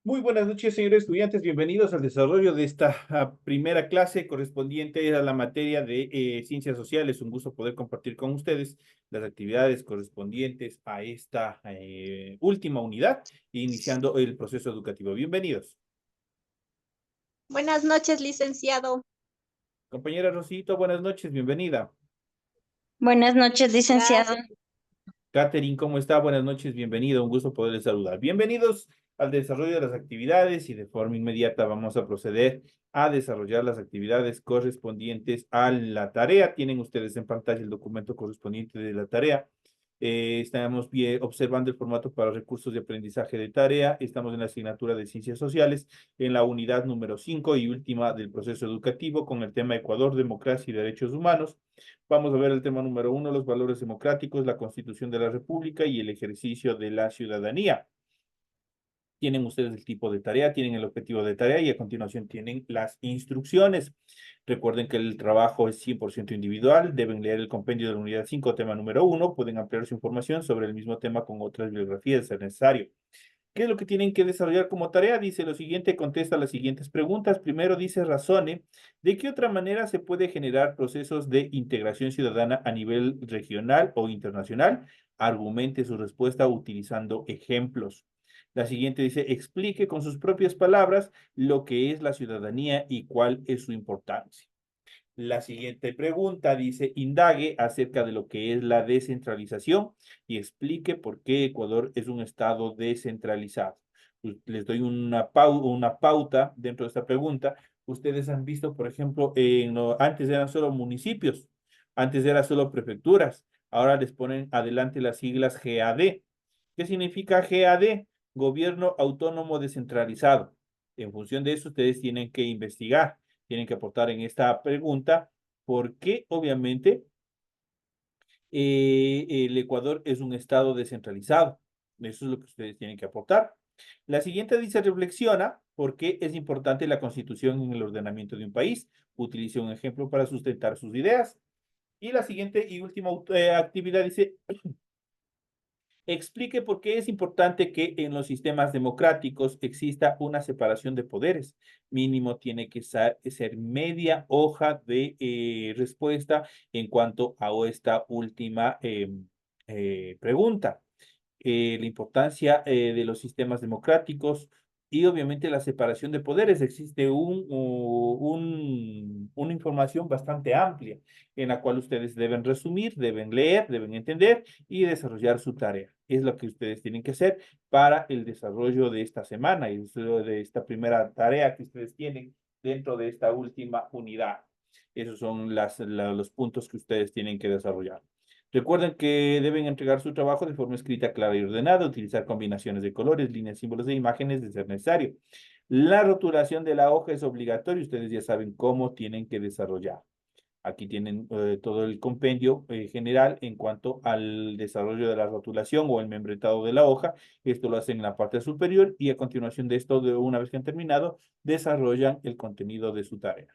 Muy buenas noches, señores estudiantes. Bienvenidos al desarrollo de esta primera clase correspondiente a la materia de ciencias sociales. Un gusto poder compartir con ustedes las actividades correspondientes a esta última unidad, iniciando el proceso educativo. Bienvenidos. Buenas noches, licenciado. Compañera Rosito, buenas noches, bienvenida. Buenas noches, licenciado. Gracias. Catherine, ¿cómo está? Buenas noches, bienvenido, un gusto poderles saludar. Bienvenidos al desarrollo de las actividades y de forma inmediata vamos a proceder a desarrollar las actividades correspondientes a la tarea. Tienen ustedes en pantalla el documento correspondiente de la tarea. Estamos observando el formato para recursos de aprendizaje de tarea. Estamos en la asignatura de Ciencias Sociales, en la unidad número 5 y última del proceso educativo con el tema Ecuador, Democracia y Derechos Humanos. Vamos a ver el tema número 1, los valores democráticos, la Constitución de la República y el ejercicio de la ciudadanía. Tienen ustedes el tipo de tarea, tienen el objetivo de tarea y a continuación tienen las instrucciones. Recuerden que el trabajo es 100% individual, deben leer el compendio de la unidad 5, tema número 1, pueden ampliar su información sobre el mismo tema con otras bibliografías, de ser necesario. ¿Qué es lo que tienen que desarrollar como tarea? Dice lo siguiente, contesta las siguientes preguntas. Primero dice, razone de qué otra manera se puede generar procesos de integración ciudadana a nivel regional o internacional. Argumente su respuesta utilizando ejemplos. La siguiente dice, explique con sus propias palabras lo que es la ciudadanía y cuál es su importancia. La siguiente pregunta dice, indague acerca de lo que es la descentralización y explique por qué Ecuador es un estado descentralizado. Les doy una pauta dentro de esta pregunta. Ustedes han visto, por ejemplo, antes eran solo municipios, antes eran solo prefecturas, ahora les ponen adelante las siglas GAD. ¿Qué significa GAD? Gobierno Autónomo Descentralizado. En función de eso, ustedes tienen que investigar, tienen que aportar en esta pregunta, ¿por qué obviamente el Ecuador es un estado descentralizado? Eso es lo que ustedes tienen que aportar. La siguiente dice, reflexiona por qué es importante la constitución en el ordenamiento de un país. Utilice un ejemplo para sustentar sus ideas. Y la siguiente y última actividad dice, explique por qué es importante que en los sistemas democráticos exista una separación de poderes. Mínimo tiene que ser media hoja de respuesta en cuanto a esta última pregunta. La importancia de los sistemas democráticos y obviamente la separación de poderes. Existe una información bastante amplia en la cual ustedes deben resumir, deben leer, deben entender y desarrollar su tarea. Es lo que ustedes tienen que hacer para el desarrollo de esta semana y de esta primera tarea que ustedes tienen dentro de esta última unidad. Esos son los puntos que ustedes tienen que desarrollar. Recuerden que deben entregar su trabajo de forma escrita, clara y ordenada, utilizar combinaciones de colores, líneas, símbolos e imágenes de ser necesario. La rotulación de la hoja es obligatoria, ustedes ya saben cómo tienen que desarrollar. Aquí tienen todo el compendio general en cuanto al desarrollo de la rotulación o el membretado de la hoja. Esto lo hacen en la parte superior y a continuación de esto, una vez que han terminado, desarrollan el contenido de su tarea.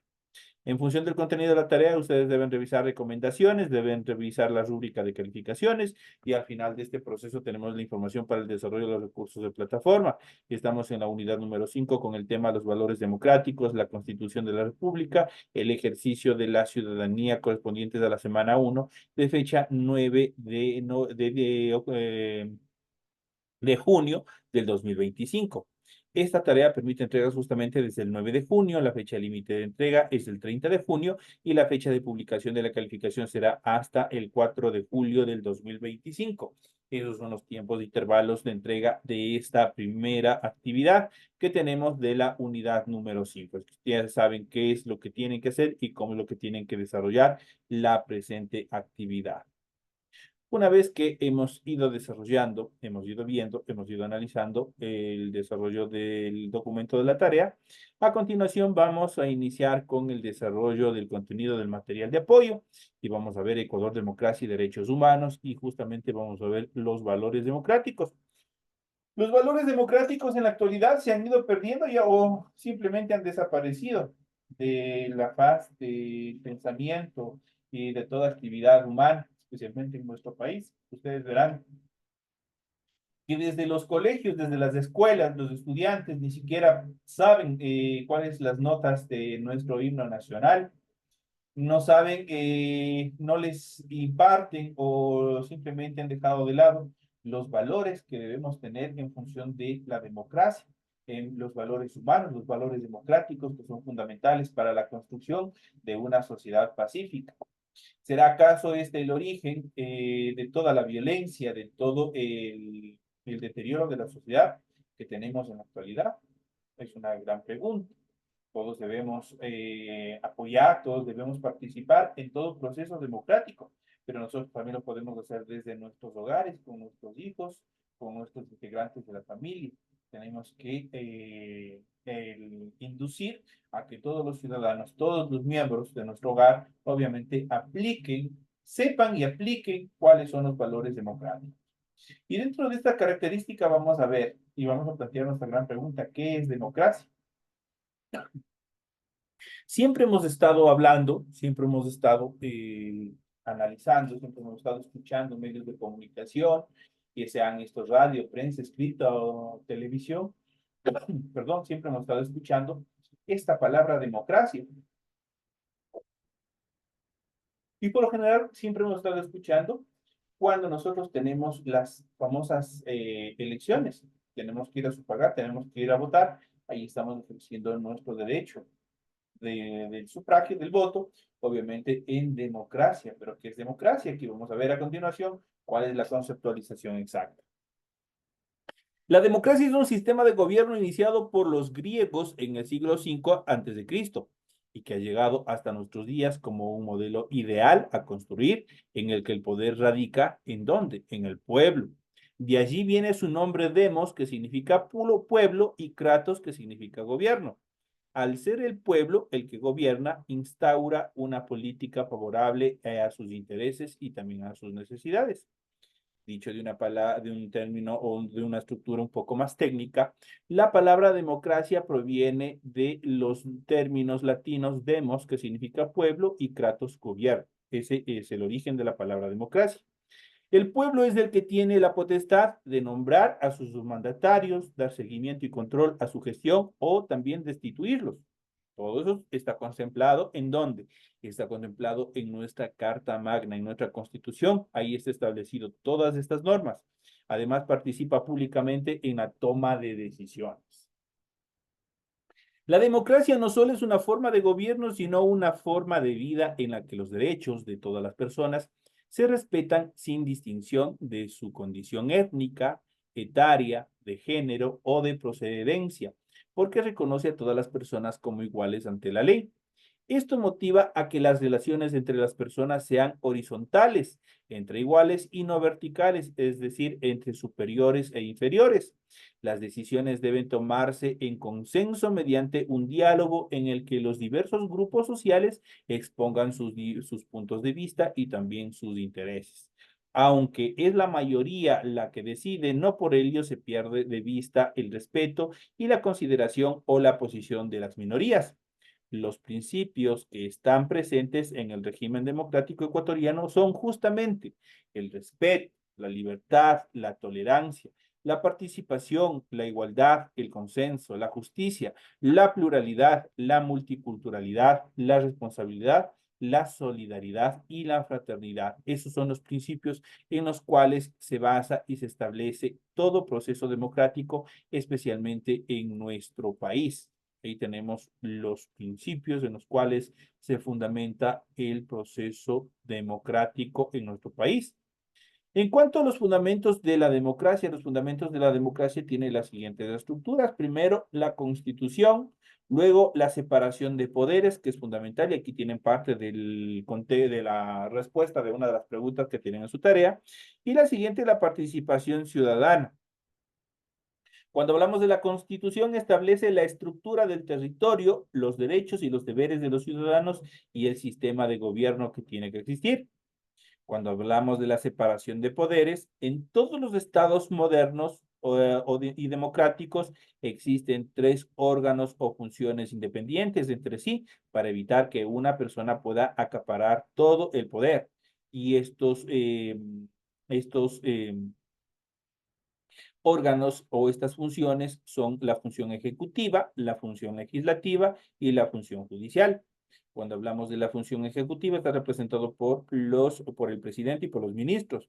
En función del contenido de la tarea, ustedes deben revisar recomendaciones, deben revisar la rúbrica de calificaciones y al final de este proceso tenemos la información para el desarrollo de los recursos de plataforma. Estamos en la unidad número 5 con el tema los valores democráticos, la Constitución de la República, el ejercicio de la ciudadanía correspondientes a la semana 1 de fecha 9 de junio del 2025. Esta tarea permite entregas justamente desde el 9 de junio, la fecha límite de entrega es el 30 de junio y la fecha de publicación de la calificación será hasta el 4 de julio del 2025. Esos son los tiempos de intervalos de entrega de esta primera actividad que tenemos de la unidad número 5. Ustedes saben qué es lo que tienen que hacer y cómo es lo que tienen que desarrollar la presente actividad. Una vez que hemos ido desarrollando, hemos ido viendo, hemos ido analizando el desarrollo del documento de la tarea, a continuación vamos a iniciar con el desarrollo del contenido del material de apoyo y vamos a ver Ecuador, democracia y derechos humanos y justamente vamos a ver los valores democráticos. Los valores democráticos en la actualidad se han ido perdiendo ya o simplemente han desaparecido de la faz de pensamiento y de toda actividad humana, especialmente en nuestro país. Ustedes verán que desde los colegios, desde las escuelas, los estudiantes ni siquiera saben cuáles las notas de nuestro himno nacional, no saben, no les imparten o simplemente han dejado de lado los valores que debemos tener en función de la democracia, en los valores humanos, los valores democráticos que son fundamentales para la construcción de una sociedad pacífica. ¿Será acaso este el origen de toda la violencia, de todo el deterioro de la sociedad que tenemos en la actualidad? Es una gran pregunta. Todos debemos apoyar, todos debemos participar en todo proceso democrático, pero nosotros también lo podemos hacer desde nuestros hogares, con nuestros hijos, con nuestros integrantes de la familia. Tenemos que inducir a que todos los ciudadanos, todos los miembros de nuestro hogar, obviamente apliquen, sepan y apliquen cuáles son los valores democráticos. Y dentro de esta característica vamos a ver y vamos a plantear nuestra gran pregunta, ¿qué es democracia? Siempre hemos estado hablando, siempre hemos estado analizando, siempre hemos estado escuchando medios de comunicación, que sean estos radio, prensa escrita o televisión, perdón, siempre hemos estado escuchando esta palabra democracia. Y por lo general siempre hemos estado escuchando cuando nosotros tenemos las famosas elecciones. Tenemos que ir a sufragar, tenemos que ir a votar, ahí estamos ejerciendo nuestro derecho del sufragio, del voto, obviamente en democracia. Pero ¿qué es democracia? Aquí vamos a ver a continuación cuál es la conceptualización exacta. La democracia es un sistema de gobierno iniciado por los griegos en el siglo V antes de Cristo y que ha llegado hasta nuestros días como un modelo ideal a construir en el que el poder radica ¿en dónde? En el pueblo. De allí viene su nombre demos, que significa pueblo, y kratos, que significa gobierno. Al ser el pueblo el que gobierna, instaura una política favorable a sus intereses y también a sus necesidades. Dicho de una palabra, de un término o de una estructura un poco más técnica, la palabra democracia proviene de los términos latinos demos, que significa pueblo, y kratos, gobierno. Ese es el origen de la palabra democracia. El pueblo es el que tiene la potestad de nombrar a sus mandatarios, dar seguimiento y control a su gestión o también destituirlos. Todo eso está contemplado ¿en dónde? Está contemplado en nuestra Carta Magna, en nuestra Constitución. Ahí está establecido todas estas normas. Además, participa públicamente en la toma de decisiones. La democracia no solo es una forma de gobierno, sino una forma de vida en la que los derechos de todas las personas se respetan sin distinción de su condición étnica, etaria, de género o de procedencia, porque reconoce a todas las personas como iguales ante la ley. Esto motiva a que las relaciones entre las personas sean horizontales, entre iguales y no verticales, es decir, entre superiores e inferiores. Las decisiones deben tomarse en consenso mediante un diálogo en el que los diversos grupos sociales expongan sus puntos de vista y también sus intereses. Aunque es la mayoría la que decide, no por ello se pierde de vista el respeto y la consideración o la posición de las minorías. Los principios que están presentes en el régimen democrático ecuatoriano son justamente el respeto, la libertad, la tolerancia, la participación, la igualdad, el consenso, la justicia, la pluralidad, la multiculturalidad, la responsabilidad, la solidaridad y la fraternidad. Esos son los principios en los cuales se basa y se establece todo proceso democrático, especialmente en nuestro país. Ahí tenemos los principios en los cuales se fundamenta el proceso democrático en nuestro país. En cuanto a los fundamentos de la democracia, los fundamentos de la democracia tienen las siguientes estructuras. Primero, la Constitución, luego la separación de poderes, que es fundamental, y aquí tienen parte de la respuesta de una de las preguntas que tienen en su tarea. Y la siguiente, la participación ciudadana. Cuando hablamos de la Constitución, establece la estructura del territorio, los derechos y los deberes de los ciudadanos y el sistema de gobierno que tiene que existir. Cuando hablamos de la separación de poderes, en todos los estados modernos y democráticos existen tres órganos o funciones independientes entre sí para evitar que una persona pueda acaparar todo el poder. Y estos órganos o estas funciones son la función ejecutiva, la función legislativa y la función judicial. Cuando hablamos de la función ejecutiva, está representado por el presidente y por los ministros.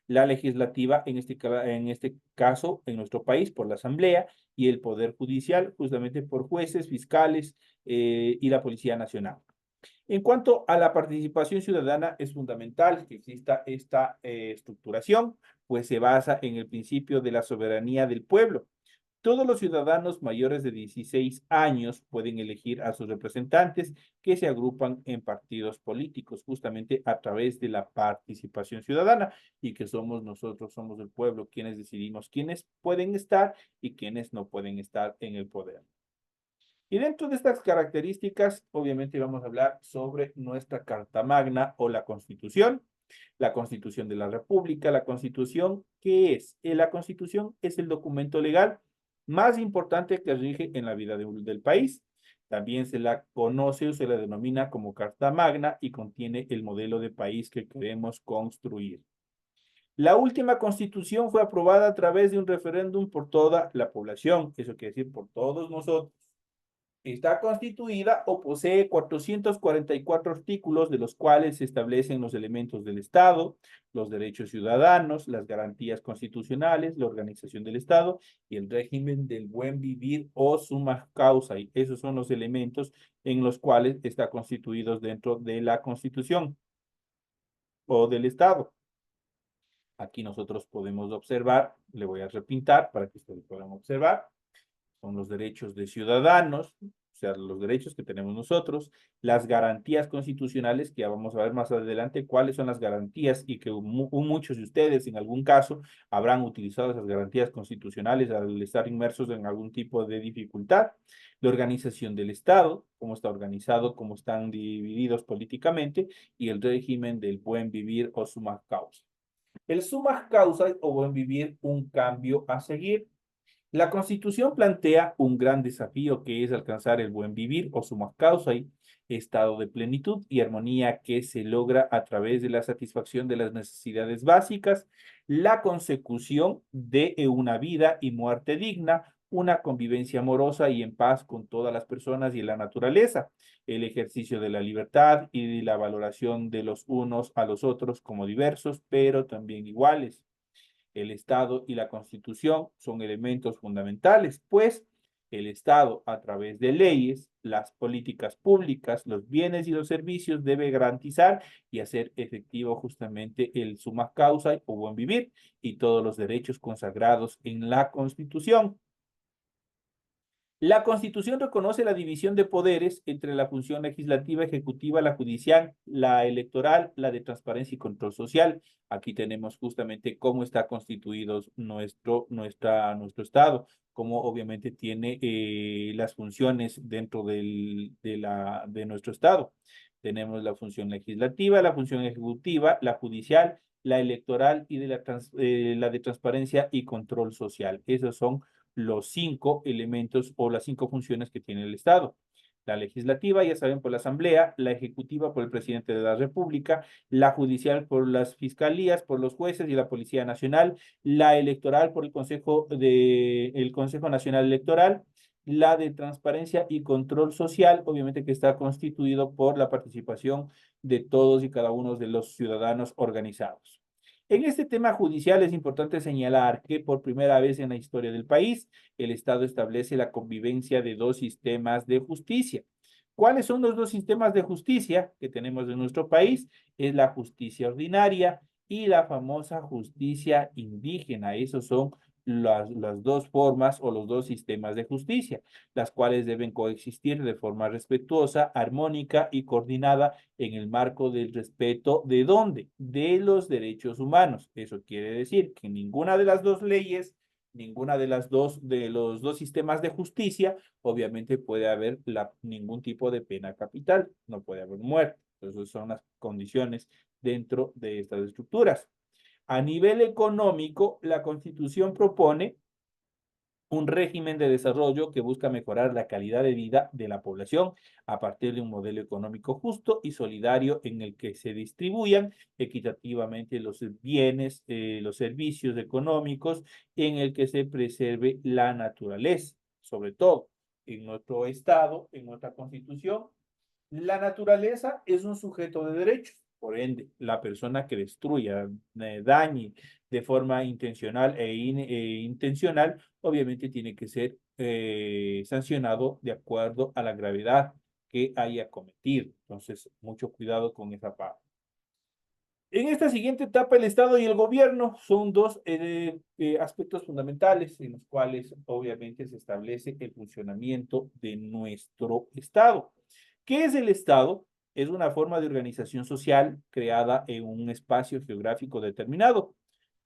La legislativa, en este caso, en nuestro país, por la Asamblea, y el Poder Judicial, justamente por jueces, fiscales y la Policía Nacional. En cuanto a la participación ciudadana, es fundamental que exista esta estructuración, pues se basa en el principio de la soberanía del pueblo. Todos los ciudadanos mayores de 16 años pueden elegir a sus representantes que se agrupan en partidos políticos, justamente a través de la participación ciudadana, y que somos nosotros, somos el pueblo, quienes decidimos quiénes pueden estar y quiénes no pueden estar en el poder. Y dentro de estas características, obviamente vamos a hablar sobre nuestra Carta Magna o la Constitución de la República. La Constitución, ¿qué es? La Constitución es el documento legal más importante que rige en la vida del país. También se la conoce o se la denomina como Carta Magna y contiene el modelo de país que queremos construir. La última constitución fue aprobada a través de un referéndum por toda la población, eso quiere decir por todos nosotros. Está constituida o posee 444 artículos, de los cuales se establecen los elementos del Estado, los derechos ciudadanos, las garantías constitucionales, la organización del Estado y el régimen del buen vivir o summa causa. Y esos son los elementos en los cuales está constituidos dentro de la Constitución o del Estado. Aquí nosotros podemos observar, le voy a repintar para que ustedes puedan observar. Son los derechos de ciudadanos, o sea, los derechos que tenemos nosotros, las garantías constitucionales, que ya vamos a ver más adelante cuáles son las garantías y que muchos de ustedes en algún caso habrán utilizado esas garantías constitucionales al estar inmersos en algún tipo de dificultad. La organización del Estado, cómo está organizado, cómo están divididos políticamente, y el régimen del buen vivir o summa causa. El summa causa o buen vivir, un cambio a seguir. La Constitución plantea un gran desafío que es alcanzar el buen vivir o summa causa y estado de plenitud y armonía que se logra a través de la satisfacción de las necesidades básicas, la consecución de una vida y muerte digna, una convivencia amorosa y en paz con todas las personas y la naturaleza, el ejercicio de la libertad y de la valoración de los unos a los otros como diversos, pero también iguales. El Estado y la Constitución son elementos fundamentales, pues el Estado, a través de leyes, las políticas públicas, los bienes y los servicios, debe garantizar y hacer efectivo justamente el summa causa o buen vivir y todos los derechos consagrados en la Constitución. La Constitución reconoce la división de poderes entre la función legislativa, ejecutiva, la judicial, la electoral, la de transparencia y control social. Aquí tenemos justamente cómo está constituido nuestro Estado, cómo obviamente tiene las funciones dentro de nuestro Estado. Tenemos la función legislativa, la función ejecutiva, la judicial, la electoral y la de transparencia y control social. Esos son los 5 elementos o las 5 funciones que tiene el Estado. La legislativa, ya saben, por la Asamblea, la ejecutiva por el presidente de la República, la judicial por las fiscalías, por los jueces y la Policía Nacional, la electoral por el Consejo Nacional Electoral, la de transparencia y control social, obviamente que está constituido por la participación de todos y cada uno de los ciudadanos organizados. En este tema judicial es importante señalar que por primera vez en la historia del país, el Estado establece la convivencia de dos sistemas de justicia. ¿Cuáles son los dos sistemas de justicia que tenemos en nuestro país? Es la justicia ordinaria y la famosa justicia indígena. Esos son las dos formas o los dos sistemas de justicia, las cuales deben coexistir de forma respetuosa, armónica y coordinada en el marco del respeto ¿de dónde? De los derechos humanos. Eso quiere decir que ninguna de las dos leyes, ninguna de los dos sistemas de justicia, obviamente puede haber ningún tipo de pena capital, no puede haber muerte. Esas son las condiciones dentro de estas estructuras. A nivel económico, la Constitución propone un régimen de desarrollo que busca mejorar la calidad de vida de la población a partir de un modelo económico justo y solidario en el que se distribuyan equitativamente los bienes, los servicios económicos, en el que se preserve la naturaleza, sobre todo en nuestro Estado, en nuestra Constitución. La naturaleza es un sujeto de derechos. Por ende, la persona que destruya, dañe de forma intencional intencional, obviamente tiene que ser sancionado de acuerdo a la gravedad que haya cometido. Entonces, mucho cuidado con esa parte. En esta siguiente etapa, el Estado y el gobierno son dos aspectos fundamentales en los cuales obviamente se establece el funcionamiento de nuestro Estado. ¿Qué es el Estado? Es una forma de organización social creada en un espacio geográfico determinado,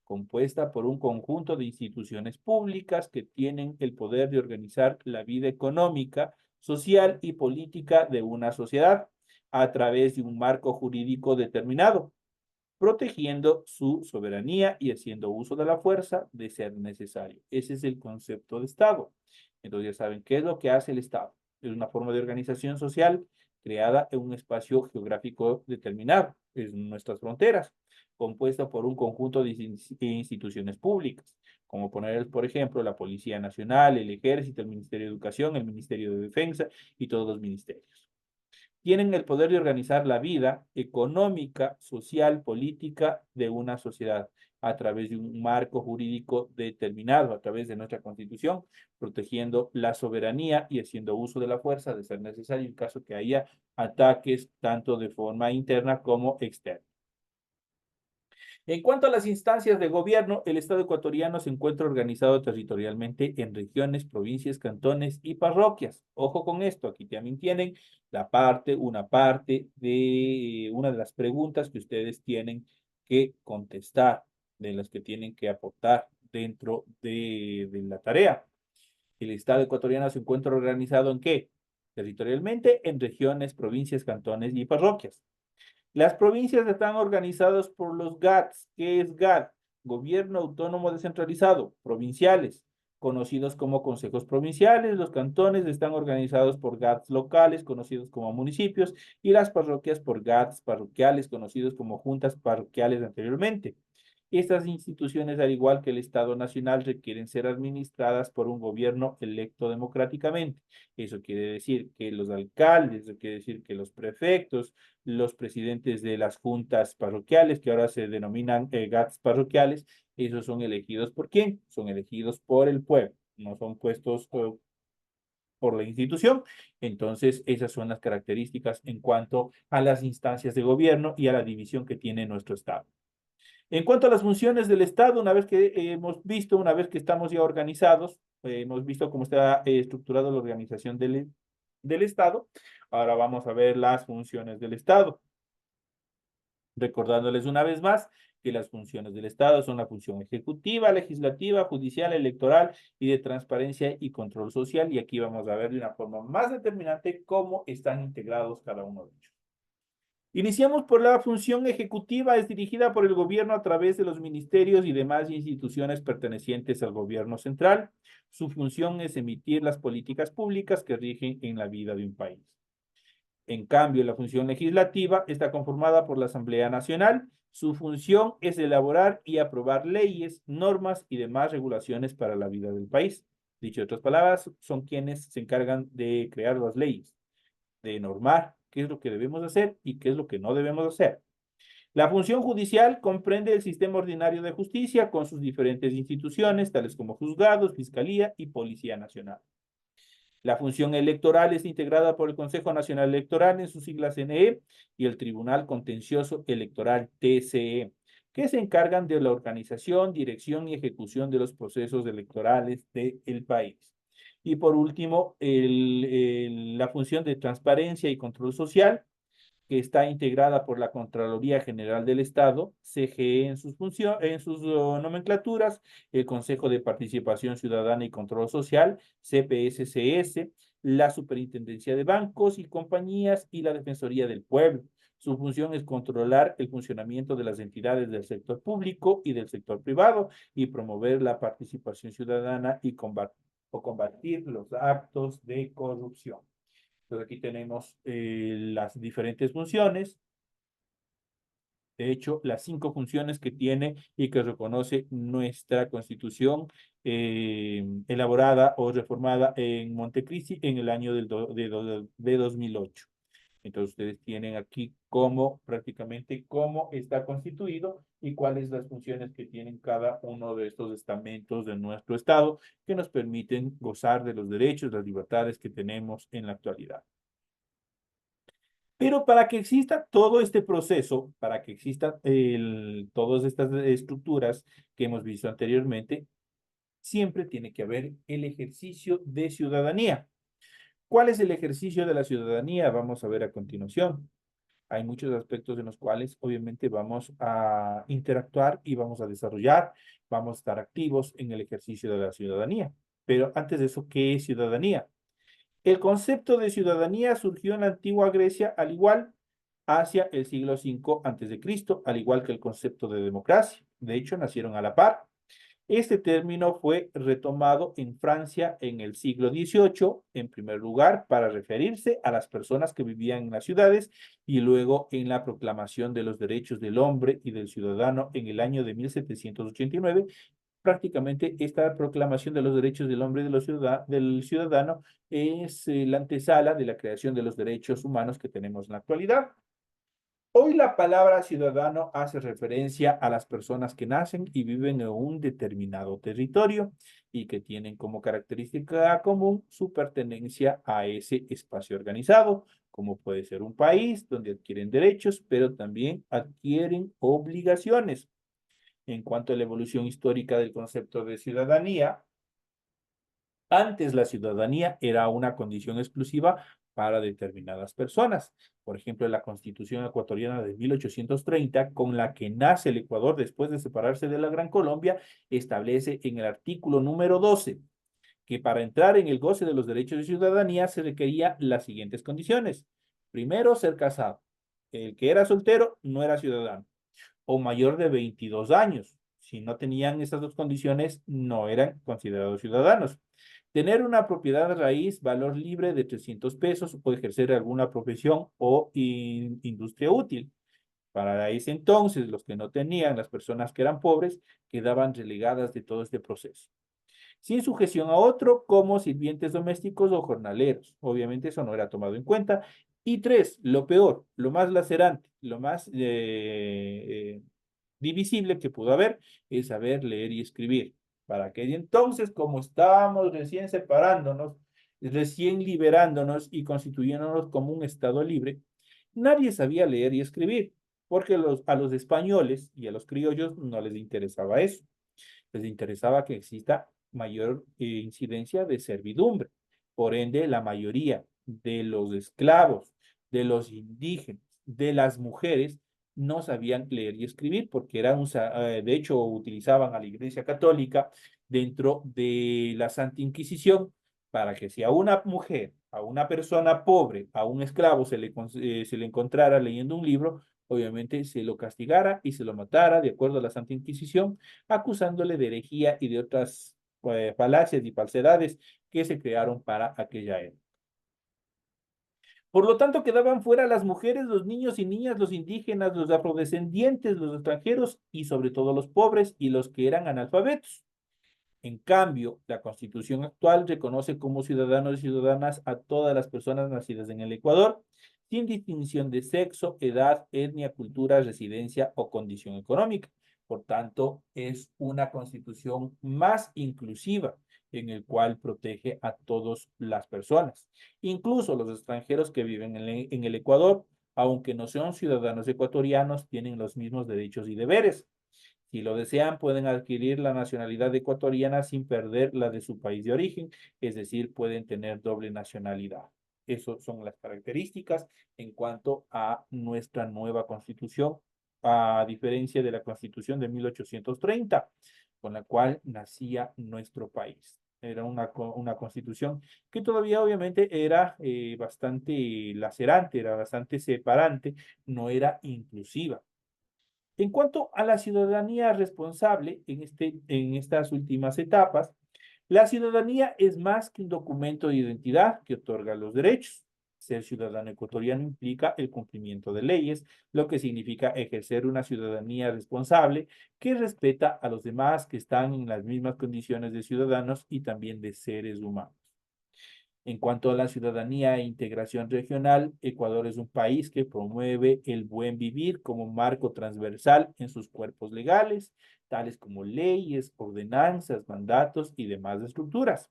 compuesta por un conjunto de instituciones públicas que tienen el poder de organizar la vida económica, social y política de una sociedad a través de un marco jurídico determinado, protegiendo su soberanía y haciendo uso de la fuerza de ser necesario. Ese es el concepto de Estado. Entonces ya saben qué es lo que hace el Estado. Es una forma de organización social creada en un espacio geográfico determinado, en nuestras fronteras, compuesta por un conjunto de instituciones públicas, como poner, por ejemplo, la Policía Nacional, el Ejército, el Ministerio de Educación, el Ministerio de Defensa y todos los ministerios. Tienen el poder de organizar la vida económica, social, política de una sociedad a través de un marco jurídico determinado, a través de nuestra Constitución, protegiendo la soberanía y haciendo uso de la fuerza de ser necesario en caso que haya ataques tanto de forma interna como externa. En cuanto a las instancias de gobierno, el Estado ecuatoriano se encuentra organizado territorialmente en regiones, provincias, cantones y parroquias. Ojo con esto, aquí también tienen una parte de una de las preguntas que ustedes tienen que contestar, de las que tienen que aportar dentro de la tarea. El Estado ecuatoriano se encuentra organizado ¿en qué? Territorialmente en regiones, provincias, cantones y parroquias. Las provincias están organizadas por los GATS. ¿Qué es GAT? Gobierno Autónomo Descentralizado, provinciales, conocidos como consejos provinciales. Los cantones están organizados por GATS locales, conocidos como municipios, y las parroquias por GATS parroquiales, conocidos como juntas parroquiales anteriormente. Estas instituciones, al igual que el Estado Nacional, requieren ser administradas por un gobierno electo democráticamente. Eso quiere decir que los alcaldes, eso quiere decir que los prefectos, los presidentes de las juntas parroquiales, que ahora se denominan GATS parroquiales, esos son elegidos ¿por quién? Son elegidos por el pueblo, no son puestos por la institución. Entonces, esas son las características en cuanto a las instancias de gobierno y a la división que tiene nuestro Estado. En cuanto a las funciones del Estado, una vez que hemos visto, una vez que estamos ya organizados, hemos visto cómo está estructurada la organización del Estado, ahora vamos a ver las funciones del Estado. Recordándoles una vez más que las funciones del Estado son la función ejecutiva, legislativa, judicial, electoral y de transparencia y control social. Y aquí vamos a ver de una forma más determinante cómo están integrados cada uno de ellos. Iniciamos por la función ejecutiva, es dirigida por el gobierno a través de los ministerios y demás instituciones pertenecientes al gobierno central. Su función es emitir las políticas públicas que rigen en la vida de un país. En cambio, la función legislativa está conformada por la Asamblea Nacional. Su función es elaborar y aprobar leyes, normas y demás regulaciones para la vida del país. Dicho en otras palabras, son quienes se encargan de crear las leyes, de normar qué es lo que debemos hacer y qué es lo que no debemos hacer. La función judicial comprende el sistema ordinario de justicia con sus diferentes instituciones, tales como juzgados, fiscalía y Policía Nacional. La función electoral es integrada por el Consejo Nacional Electoral en sus siglas CNE y el Tribunal Contencioso Electoral TCE, que se encargan de la organización, dirección y ejecución de los procesos electorales del país. Y por último, la función de transparencia y control social, que está integrada por la Contraloría General del Estado, CGE en sus funciones, en sus nomenclaturas, el Consejo de Participación Ciudadana y Control Social, CPSCS, la Superintendencia de Bancos y Compañías y la Defensoría del Pueblo. Su función es controlar el funcionamiento de las entidades del sector público y del sector privado y promover la participación ciudadana y o combatir los actos de corrupción. Entonces aquí tenemos las diferentes funciones. De hecho, las 5 funciones que tiene y que reconoce nuestra Constitución elaborada o reformada en Montecristi en el año de 2008. Entonces ustedes tienen aquí cómo prácticamente cómo está constituido y cuáles las funciones que tienen cada uno de estos estamentos de nuestro Estado que nos permiten gozar de los derechos, las libertades que tenemos en la actualidad. Pero para que exista todo este proceso, para que existan todas estas estructuras que hemos visto anteriormente, siempre tiene que haber el ejercicio de ciudadanía. ¿Cuál es el ejercicio de la ciudadanía? Vamos a ver a continuación. Hay muchos aspectos en los cuales obviamente vamos a interactuar y vamos a desarrollar, vamos a estar activos en el ejercicio de la ciudadanía. Pero antes de eso, ¿qué es ciudadanía? El concepto de ciudadanía surgió en la antigua Grecia al igual hacia el siglo V antes de Cristo, al igual que el concepto de democracia. De hecho, nacieron a la par. Este término fue retomado en Francia en el siglo XVIII, en primer lugar, para referirse a las personas que vivían en las ciudades y luego en la proclamación de los derechos del hombre y del ciudadano en el año de 1789. Prácticamente esta proclamación de los derechos del hombre y del ciudadano es la antesala de la creación de los derechos humanos que tenemos en la actualidad. Hoy la palabra ciudadano hace referencia a las personas que nacen y viven en un determinado territorio y que tienen como característica común su pertenencia a ese espacio organizado, como puede ser un país donde adquieren derechos, pero también adquieren obligaciones. En cuanto a la evolución histórica del concepto de ciudadanía, antes la ciudadanía era una condición exclusiva para determinadas personas. Por ejemplo, la Constitución ecuatoriana de 1830, con la que nace el Ecuador después de separarse de la Gran Colombia, establece en el artículo número 12 que para entrar en el goce de los derechos de ciudadanía se requería las siguientes condiciones. Primero, ser casado. El que era soltero no era ciudadano o mayor de 22 años. Si no tenían esas dos condiciones, no eran considerados ciudadanos. Tener una propiedad de raíz, valor libre de 300 pesos o ejercer alguna profesión o industria útil. Para ese entonces, los que no tenían, las personas que eran pobres, quedaban relegadas de todo este proceso. Sin sujeción a otro, como sirvientes domésticos o jornaleros. Obviamente eso no era tomado en cuenta. Y tres, lo peor, lo más lacerante, lo más divisible que pudo haber, es saber leer y escribir. Para aquel entonces, como estábamos recién separándonos, recién liberándonos y constituyéndonos como un Estado libre, nadie sabía leer y escribir, porque a los españoles y a los criollos no les interesaba eso. Les interesaba que exista mayor incidencia de servidumbre. Por ende, la mayoría de los esclavos, de los indígenas, de las mujeres, no sabían leer y escribir porque de hecho, utilizaban a la Iglesia Católica dentro de la Santa Inquisición para que si a una mujer, a una persona pobre, a un esclavo se le encontrara leyendo un libro, obviamente se lo castigara y se lo matara de acuerdo a la Santa Inquisición, acusándole de herejía y de otras falacias y falsedades que se crearon para aquella época. Por lo tanto, quedaban fuera las mujeres, los niños y niñas, los indígenas, los afrodescendientes, los extranjeros y sobre todo los pobres y los que eran analfabetos. En cambio, la Constitución actual reconoce como ciudadanos y ciudadanas a todas las personas nacidas en el Ecuador, sin distinción de sexo, edad, etnia, cultura, residencia o condición económica. Por tanto, es una Constitución más inclusiva en el cual protege a todas las personas, incluso los extranjeros que viven en el Ecuador, aunque no sean ciudadanos ecuatorianos, tienen los mismos derechos y deberes. Si lo desean, pueden adquirir la nacionalidad ecuatoriana sin perder la de su país de origen, es decir, pueden tener doble nacionalidad. Esas son las características en cuanto a nuestra nueva constitución, a diferencia de la constitución de 1830, con la cual nacía nuestro país. Era una constitución que todavía obviamente era bastante lacerante, era bastante separante, no era inclusiva. En cuanto a la ciudadanía responsable en estas últimas etapas, La ciudadanía es más que un documento de identidad que otorga los derechos. Ser ciudadano ecuatoriano implica el cumplimiento de leyes, lo que significa ejercer una ciudadanía responsable que respeta a los demás que están en las mismas condiciones de ciudadanos y también de seres humanos. En cuanto a la ciudadanía e integración regional, Ecuador es un país que promueve el buen vivir como marco transversal en sus cuerpos legales, tales como leyes, ordenanzas, mandatos y demás estructuras.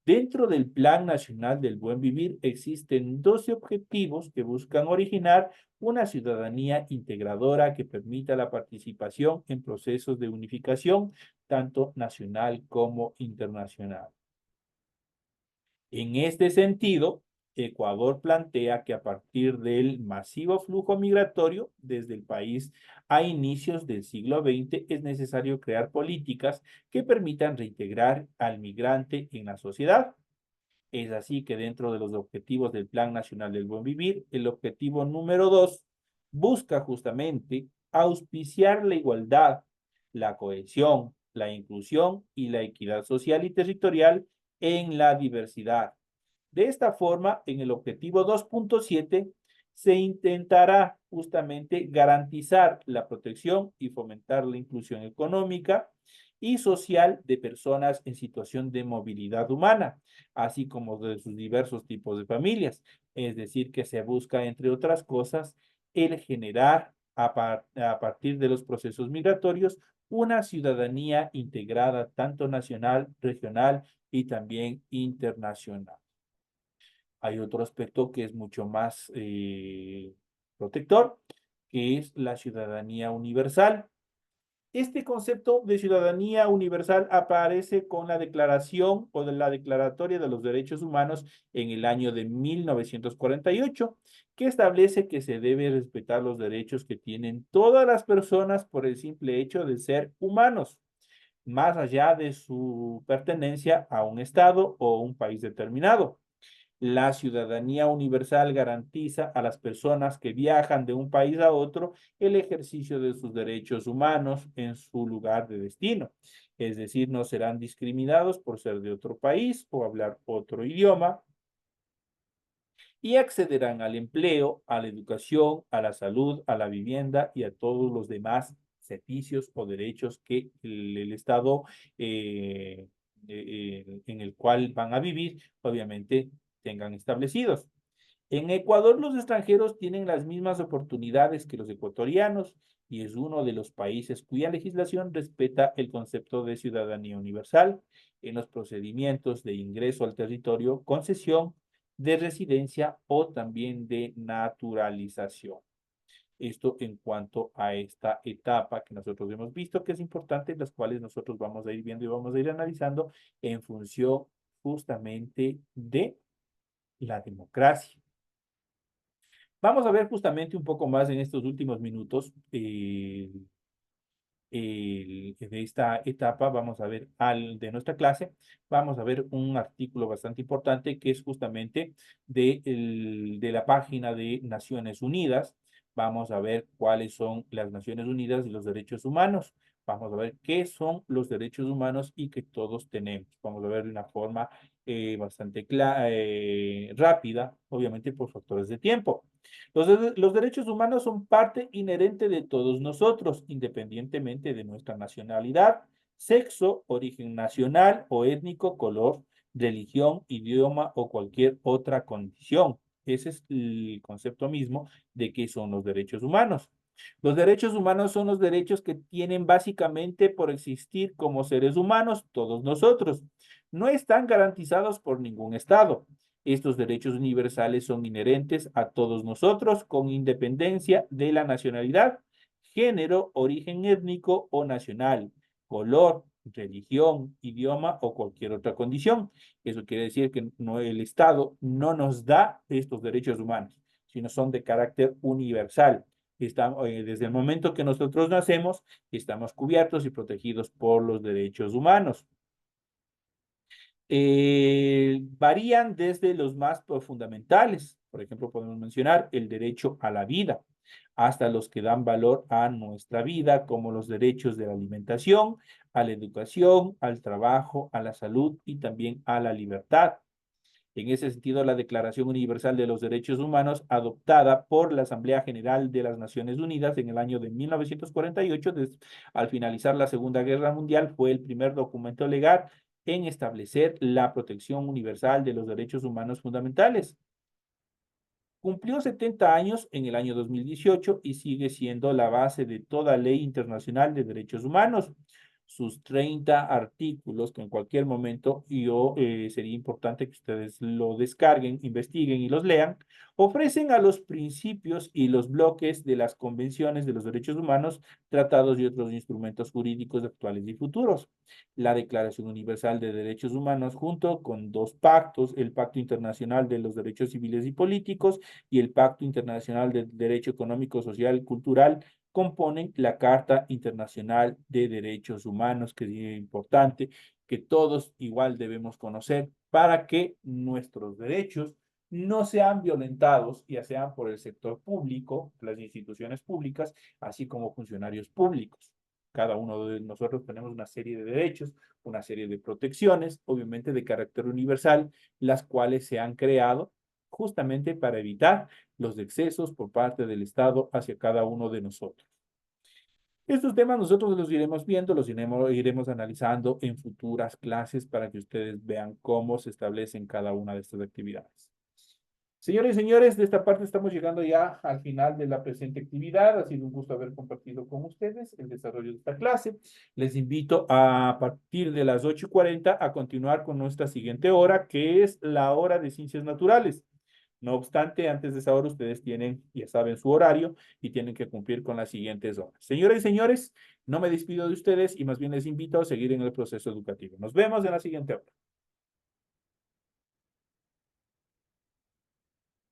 Dentro del Plan Nacional del Buen Vivir existen 12 objetivos que buscan originar una ciudadanía integradora que permita la participación en procesos de unificación, tanto nacional como internacional. En este sentido, Ecuador plantea que a partir del masivo flujo migratorio desde el país a inicios del siglo XX es necesario crear políticas que permitan reintegrar al migrante en la sociedad. Es así que dentro de los objetivos del Plan Nacional del Buen Vivir, el objetivo número 2 busca justamente auspiciar la igualdad, la cohesión, la inclusión y la equidad social y territorial en la diversidad. De esta forma, en el objetivo 2.7 se intentará justamente garantizar la protección y fomentar la inclusión económica y social de personas en situación de movilidad humana, así como de sus diversos tipos de familias. Es decir, que se busca, entre otras cosas, el generar a partir de los procesos migratorios una ciudadanía integrada tanto nacional, regional y también internacional. Hay otro aspecto que es mucho más protector, que es la ciudadanía universal. Este concepto de ciudadanía universal aparece con la declaración o de la Declaratoria de los Derechos Humanos en el año de 1948, que establece que se debe respetar los derechos que tienen todas las personas por el simple hecho de ser humanos, más allá de su pertenencia a un estado o un país determinado. La ciudadanía universal garantiza a las personas que viajan de un país a otro el ejercicio de sus derechos humanos en su lugar de destino. Es decir, no serán discriminados por ser de otro país o hablar otro idioma y accederán al empleo, a la educación, a la salud, a la vivienda y a todos los demás servicios o derechos que el Estado en el cual van a vivir, obviamente, tengan establecidos. En Ecuador, los extranjeros tienen las mismas oportunidades que los ecuatorianos y es uno de los países cuya legislación respeta el concepto de ciudadanía universal en los procedimientos de ingreso al territorio, concesión de residencia o también de naturalización. Esto en cuanto a esta etapa que nosotros hemos visto que es importante, las cuales nosotros vamos a ir viendo y vamos a ir analizando en función justamente de la democracia. Vamos a ver justamente un poco más en estos últimos minutos de esta etapa, vamos a ver de nuestra clase, vamos a ver un artículo bastante importante que es justamente de la página de Naciones Unidas. Vamos a ver cuáles son las Naciones Unidas y los derechos humanos. Vamos a ver qué son los derechos humanos y que todos tenemos. Vamos a ver de una forma bastante rápida, obviamente por factores de tiempo. Los derechos humanos son parte inherente de todos nosotros, independientemente de nuestra nacionalidad, sexo, origen nacional o étnico, color, religión, idioma o cualquier otra condición. Ese es el concepto mismo de qué son los derechos humanos. Los derechos humanos son los derechos que tienen básicamente por existir como seres humanos todos nosotros. No están garantizados por ningún Estado. Estos derechos universales son inherentes a todos nosotros con independencia de la nacionalidad, género, origen étnico o nacional, color, religión, idioma o cualquier otra condición. Eso quiere decir que no, el Estado no nos da estos derechos humanos, sino son de carácter universal. Estamos, desde el momento que nosotros nacemos, estamos cubiertos y protegidos por los derechos humanos. Varían desde los más fundamentales. Por ejemplo, podemos mencionar el derecho a la vida, hasta los que dan valor a nuestra vida, como los derechos de la alimentación, a la educación, al trabajo, a la salud y también a la libertad. En ese sentido, la Declaración Universal de los Derechos Humanos, adoptada por la Asamblea General de las Naciones Unidas en el año de 1948, al finalizar la Segunda Guerra Mundial, fue el primer documento legal en establecer la protección universal de los derechos humanos fundamentales. Cumplió 70 años en el año 2018 y sigue siendo la base de toda ley internacional de derechos humanos. Sus 30 artículos, que en cualquier momento sería importante que ustedes lo descarguen, investiguen y los lean, ofrecen a los principios y los bloques de las convenciones de los derechos humanos, tratados y otros instrumentos jurídicos actuales y futuros. La Declaración Universal de Derechos Humanos, junto con dos pactos, el Pacto Internacional de los Derechos Civiles y Políticos y el Pacto Internacional de Derecho Económico, Social y Cultural, componen la Carta Internacional de Derechos Humanos, que es importante que todos igual debemos conocer para que nuestros derechos no sean violentados, ya sean por el sector público, las instituciones públicas, así como funcionarios públicos. Cada uno de nosotros tenemos una serie de derechos, una serie de protecciones, obviamente de carácter universal, las cuales se han creado justamente para evitar los excesos por parte del Estado hacia cada uno de nosotros. Estos temas nosotros los iremos viendo, iremos analizando en futuras clases para que ustedes vean cómo se establecen cada una de estas actividades. Señores y señores, de esta parte estamos llegando ya al final de la presente actividad. Ha sido un gusto haber compartido con ustedes el desarrollo de esta clase. Les invito a partir de las 8:40 a continuar con nuestra siguiente hora, que es la hora de ciencias naturales. No obstante, antes de esa hora ustedes tienen, ya saben, su horario y tienen que cumplir con las siguientes horas. Señoras y señores, no me despido de ustedes y más bien les invito a seguir en el proceso educativo. Nos vemos en la siguiente hora.